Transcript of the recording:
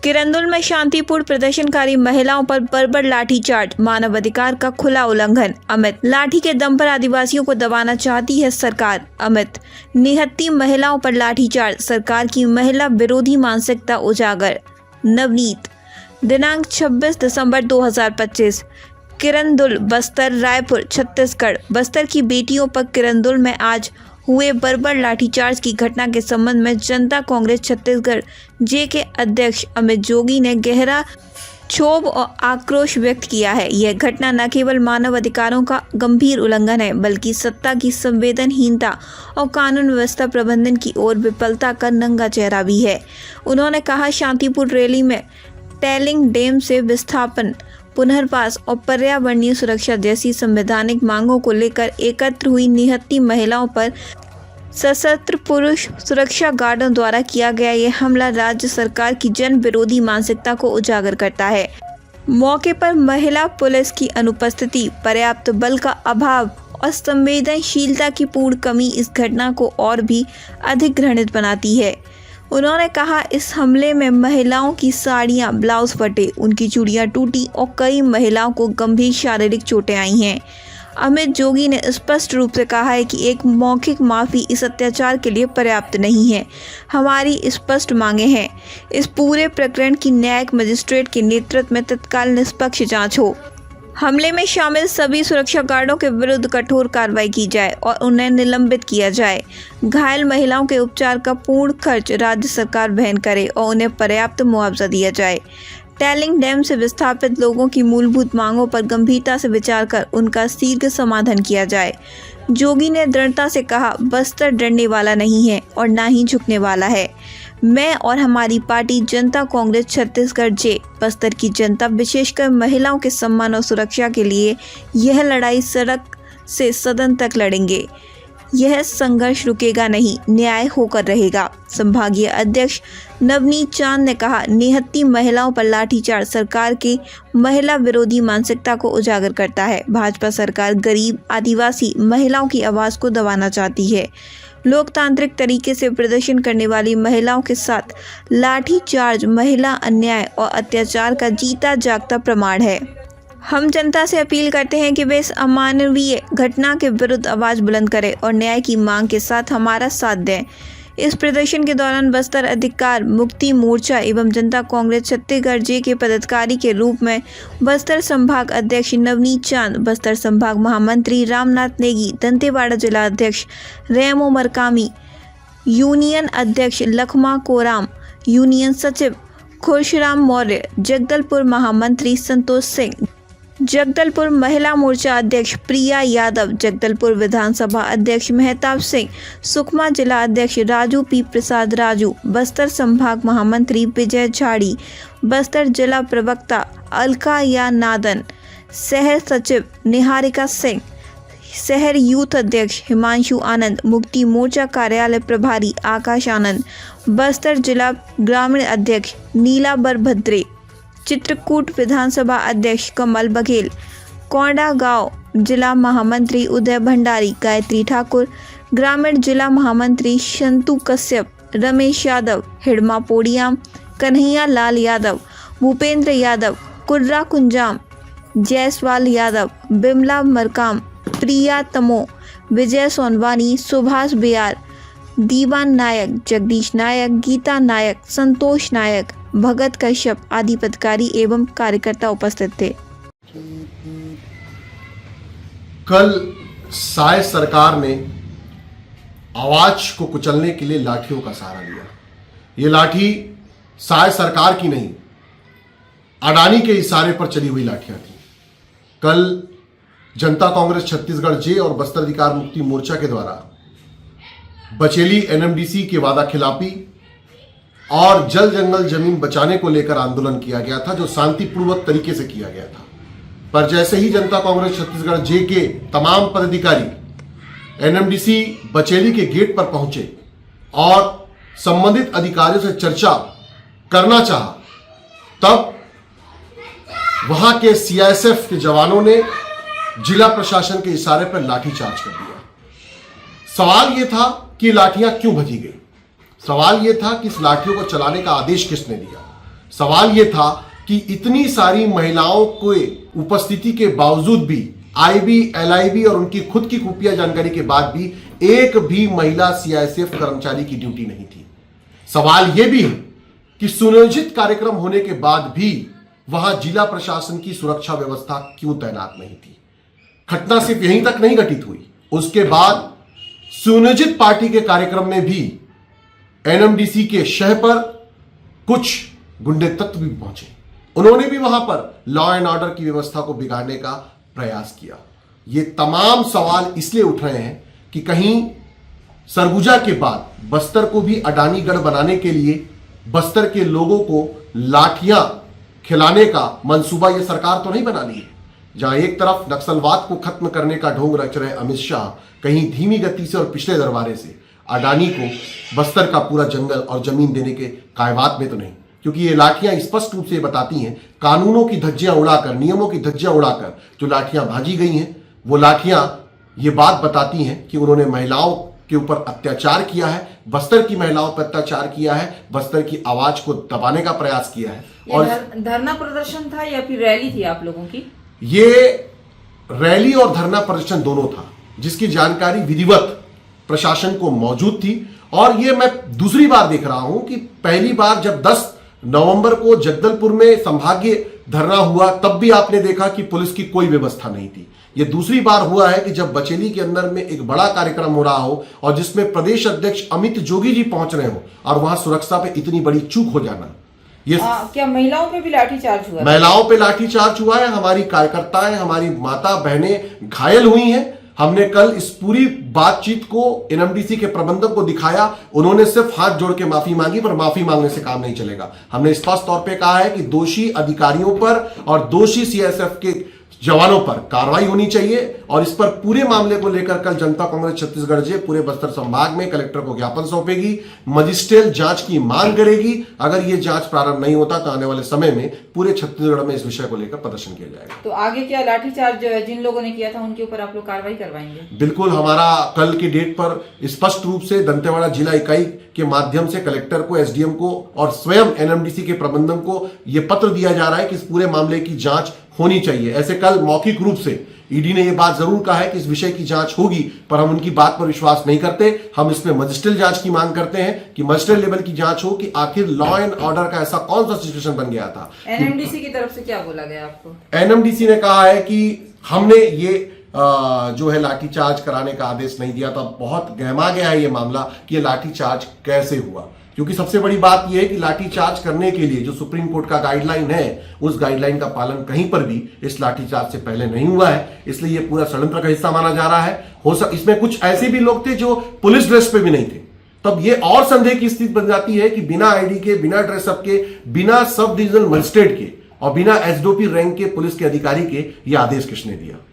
किरंदुल में शांतिपूर्ण प्रदर्शनकारी महिलाओं पर बर्बर लाठीचार्ज, मानवाधिकार का खुला उल्लंघन। अमित, लाठी के दम पर आदिवासियों को दबाना चाहती है सरकार। अमित, निहत्थी महिलाओं पर लाठीचार्ज, सरकार की महिला विरोधी मानसिकता उजागर। नवनीत, दिनांक 26 दिसंबर 2025, किरंदुल, बस्तर, रायपुर, छत्तीसगढ़। बस्तर की बेटियों पर किरंदुल में आज हुए बर्बर लाठीचार्ज की घटना के संबंध में जनता कांग्रेस छत्तीसगढ़ जे के अध्यक्ष अमित जोगी ने गहरा क्षोभ और आक्रोश व्यक्त किया है। यह घटना न केवल मानव अधिकारों का गंभीर उल्लंघन है, बल्कि सत्ता की संवेदनहीनता और कानून व्यवस्था प्रबंधन की ओर विफलता का नंगा चेहरा भी है। उन्होंने कहा, शांतिपूर्ण रैली में टैलिंग डैम से विस्थापन, पुनर्वास और पर्यावरणीय सुरक्षा जैसी संवैधानिक मांगों को लेकर एकत्र हुई निहत्थी महिलाओं पर सशस्त्र पुरुष सुरक्षा गार्डों द्वारा किया गया यह हमला राज्य सरकार की जन विरोधी मानसिकता को उजागर करता है। मौके पर महिला पुलिस की अनुपस्थिति, पर्याप्त बल का अभाव और संवेदनशीलता की पूर्ण कमी इस घटना को और भी अधिक घृणित बनाती है। उन्होंने कहा, इस हमले में महिलाओं की साड़ियां, ब्लाउज फटे, उनकी चूड़ियां टूटी और कई महिलाओं को गंभीर शारीरिक चोटें आई हैं। अमित जोगी ने स्पष्ट रूप से कहा है कि एक मौखिक माफ़ी इस अत्याचार के लिए पर्याप्त नहीं है। हमारी स्पष्ट मांगे हैं, इस पूरे प्रकरण की न्यायिक मजिस्ट्रेट के नेतृत्व में तत्काल निष्पक्ष जाँच हो। हमले में शामिल सभी सुरक्षा गार्डों के विरुद्ध कठोर कार्रवाई की जाए और उन्हें निलंबित किया जाए। घायल महिलाओं के उपचार का पूर्ण खर्च राज्य सरकार वहन करे और उन्हें पर्याप्त मुआवजा दिया जाए। टैलिंग डैम से विस्थापित लोगों की मूलभूत मांगों पर गंभीरता से विचार कर उनका शीघ्र समाधान किया जाए। जोगी ने दृढ़ता से कहा, बस्तर डरने वाला नहीं है और ना ही झुकने वाला है। मैं और हमारी पार्टी जनता कांग्रेस छत्तीसगढ़ जे बस्तर की जनता, विशेषकर महिलाओं के सम्मान और सुरक्षा के लिए यह लड़ाई सड़क से सदन तक लड़ेंगे। यह संघर्ष रुकेगा नहीं, न्याय होकर रहेगा। संभागीय अध्यक्ष नवनीत चांद ने कहा, निहत्थी महिलाओं पर लाठीचार्ज सरकार की महिला विरोधी मानसिकता को उजागर करता है। भाजपा सरकार गरीब आदिवासी महिलाओं की आवाज़ को दबाना चाहती है। लोकतांत्रिक तरीके से प्रदर्शन करने वाली महिलाओं के साथ लाठीचार्ज महिला अन्याय और अत्याचार का जीता जागता प्रमाण है। हम जनता से अपील करते हैं कि वे इस अमानवीय घटना के विरुद्ध आवाज़ बुलंद करें और न्याय की मांग के साथ हमारा साथ दें। इस प्रदर्शन के दौरान बस्तर अधिकार मुक्ति मोर्चा एवं जनता कांग्रेस छत्तीसगढ़ जे के पदाधिकारी के रूप में बस्तर संभाग अध्यक्ष नवनीत चांद, बस्तर संभाग महामंत्री रामनाथ नेगी, दंतेवाड़ा जिला अध्यक्ष रेमो मरकामी, यूनियन अध्यक्ष लखमा कोराम, यूनियन सचिव खुशराम मौर्य, जगदलपुर महामंत्री संतोष सिंह, जगदलपुर महिला मोर्चा अध्यक्ष प्रिया यादव, जगदलपुर विधानसभा अध्यक्ष मेहताब सिंह, सुकमा जिला अध्यक्ष राजू पी प्रसाद राजू, बस्तर संभाग महामंत्री विजय झाड़ी, बस्तर जिला प्रवक्ता अलका या नादन, शहर सचिव निहारिका सिंह, शहर यूथ अध्यक्ष हिमांशु आनंद, मुक्ति मोर्चा कार्यालय प्रभारी आकाश आनंद, बस्तर जिला ग्रामीण अध्यक्ष नीला बरभद्रे, चित्रकूट विधानसभा अध्यक्ष कमल बघेल, कोंडा गांव जिला महामंत्री उदय भंडारी, गायत्री ठाकुर, ग्रामीण जिला महामंत्री शंतु कश्यप, रमेश यादव, हिड़मा पोड़ियाम, कन्हैया लाल यादव, भूपेंद्र यादव, कुर्रा कुंजाम, जयसवाल यादव, बिमला मरकाम, प्रिया तमो, विजय सोनवानी, सुभाष बियार, दीवान नायक, जगदीश नायक, गीता नायक, संतोष नायक, भगत कश्यप आदि पदाधिकारी एवं कार्यकर्ता उपस्थित थे। कल साय सरकार ने आवाज को कुचलने के लिए लाठियों का सहारा लिया। ये लाठी साय सरकार की नहीं, अडानी के इशारे पर चली हुई लाठियां थी। कल जनता कांग्रेस छत्तीसगढ़ जे और बस्तर अधिकार मुक्ति मोर्चा के द्वारा बचेली एनएमडीसी के वादा खिलाफी और जल जंगल जमीन बचाने को लेकर आंदोलन किया गया था, जो शांतिपूर्वक तरीके से किया गया था। पर जैसे ही जनता कांग्रेस छत्तीसगढ़ जे के तमाम पदाधिकारी एनएमडीसी बचेली के गेट पर पहुंचे और संबंधित अधिकारियों से चर्चा करना चाहा, तब वहां के सीआईएसएफ के जवानों ने जिला प्रशासन के इशारे पर लाठीचार्ज कर दिया। सवाल यह था कि लाठियां क्यों भजी गई। सवाल यह था कि इस लाठियों को चलाने का आदेश किसने दिया। सवाल यह था कि इतनी सारी महिलाओं के उपस्थिति के बावजूद भी आईबी, एलआईबी और उनकी खुद की खुफिया जानकारी के बाद भी एक भी महिला सीआईएसएफ कर्मचारी की ड्यूटी नहीं थी। सवाल यह भी है कि सुनियोजित कार्यक्रम होने के बाद भी वहां जिला प्रशासन की सुरक्षा व्यवस्था क्यों तैनात नहीं थी। घटना सिर्फ यहीं तक नहीं घटित हुई, उसके बाद सुनियोजित पार्टी के कार्यक्रम में भी एनएमडीसी के शह पर कुछ गुंडे तत्व भी पहुंचे। उन्होंने भी वहां पर लॉ एंड ऑर्डर की व्यवस्था को बिगाड़ने का प्रयास किया। ये तमाम सवाल इसलिए उठ रहे हैं कि कहीं सरगुजा के बाद बस्तर को भी अडानीगढ़ बनाने के लिए बस्तर के लोगों को लाठियां खिलाने का मंसूबा ये सरकार तो नहीं बना ली है। जहां एक तरफ नक्सलवाद को खत्म करने का ढोंग रच रहे अमित शाह, कहीं धीमी गति से और पिछले दरबारे से अडानी को बस्तर का पूरा जंगल और जमीन देने के कायवात में तो नहीं, क्योंकि ये लाठियां स्पष्ट रूप से बताती हैं, कानूनों की धज्जियां उड़ाकर, नियमों की धज्जियां उड़ाकर जो लाठियां भाजी गई हैं, वो लाठियां ये बात बताती हैं कि उन्होंने महिलाओं के ऊपर अत्याचार किया है, बस्तर की महिलाओं पर अत्याचार किया है, बस्तर की आवाज को दबाने का प्रयास किया है। और धरना प्रदर्शन था या फिर रैली थी आप लोगों की? ये रैली और धरना प्रदर्शन दोनों था, जिसकी जानकारी विधिवत प्रशासन को मौजूद थी। और ये मैं दूसरी बार देख रहा हूं कि पहली बार जब 10 नवंबर को जगदलपुर में संभागीय धरना हुआ तब भी आपने देखा कि पुलिस की कोई व्यवस्था नहीं थी। यह दूसरी बार हुआ है कि जब बचेली के अंदर में एक बड़ा कार्यक्रम हो रहा हो और जिसमें प्रदेश अध्यक्ष अमित जोगी जी पहुंच रहे हो और वहां सुरक्षा पे इतनी बड़ी चूक हो जाना। ये क्या महिलाओं पे भी लाठीचार्ज हुआ? महिलाओं पे लाठीचार्ज हुआ है। हमारी कार्यकर्ताएं, हमारी माता बहनें घायल हुई हैं। हमने कल इस पूरी बातचीत को एनएमडीसी के प्रबंधक को दिखाया, उन्होंने सिर्फ हाथ जोड़ के माफी मांगी, पर माफी मांगने से काम नहीं चलेगा। हमने स्पष्ट तौर पे कहा है कि दोषी अधिकारियों पर और दोषी सीआईएसएफ के जवानों पर कार्रवाई होनी चाहिए और इस पर पूरे मामले को लेकर कल जनता कांग्रेस छत्तीसगढ़ जे पूरे बस्तर संभाग में कलेक्टर को ज्ञापन सौंपेगी, मजिस्ट्रियल जांच की मांग करेगी। अगर ये जांच प्रारंभ नहीं होता तो आने वाले समय में पूरे छत्तीसगढ़ में इस विषय को लेकर प्रदर्शन किया जाएगा। तो आगे क्या लाठीचार्ज जिन लोगों ने किया था उनके ऊपर आप लोग कार्रवाई करवाएंगे? बिल्कुल, हमारा कल की डेट पर स्पष्ट रूप से दंतेवाड़ा जिला इकाई के माध्यम से कलेक्टर को, एसडीएम को और स्वयं एनएमडीसी के प्रबंधन को यह पत्र दिया जा रहा है कि इस पूरे मामले की जांच होनी चाहिए। ऐसे कल मौखिक रूप से ईडी ने यह बात जरूर कहा है कि इस विषय की जांच होगी, पर हम उनकी बात पर विश्वास नहीं करते। हम इसमें मजिस्ट्रियल जांच की मांग करते हैं कि मजिस्ट्रियल लेवल की जांच हो कि आखिर लॉ एंड ऑर्डर का ऐसा कौन सा सिचुएशन बन गया था। एनएमडीसी की तरफ से क्या बोला गया आपको? एनएमडीसी ने कहा है कि हमने ये जो है लाठीचार्ज कराने का आदेश नहीं दिया था। बहुत गहमा गया है ये मामला कि ये लाठीचार्ज कैसे हुआ, क्योंकि सबसे बड़ी बात यह है कि लाठीचार्ज करने के लिए जो सुप्रीम कोर्ट का गाइडलाइन है, उस गाइडलाइन का पालन कहीं पर भी इस लाठीचार्ज से पहले नहीं हुआ है। इसलिए यह पूरा षड्यंत्र का हिस्सा माना जा रहा है। इसमें कुछ ऐसे भी लोग थे जो पुलिस ड्रेस पे भी नहीं थे। तब यह और संदेह की स्थिति बन जाती है कि बिना आईडी के, बिना ड्रेसअप के, बिना सब डिविजनल मजिस्ट्रेट के और बिना एसडीओपी रैंक के पुलिस के अधिकारी के यह आदेश किसने दिया।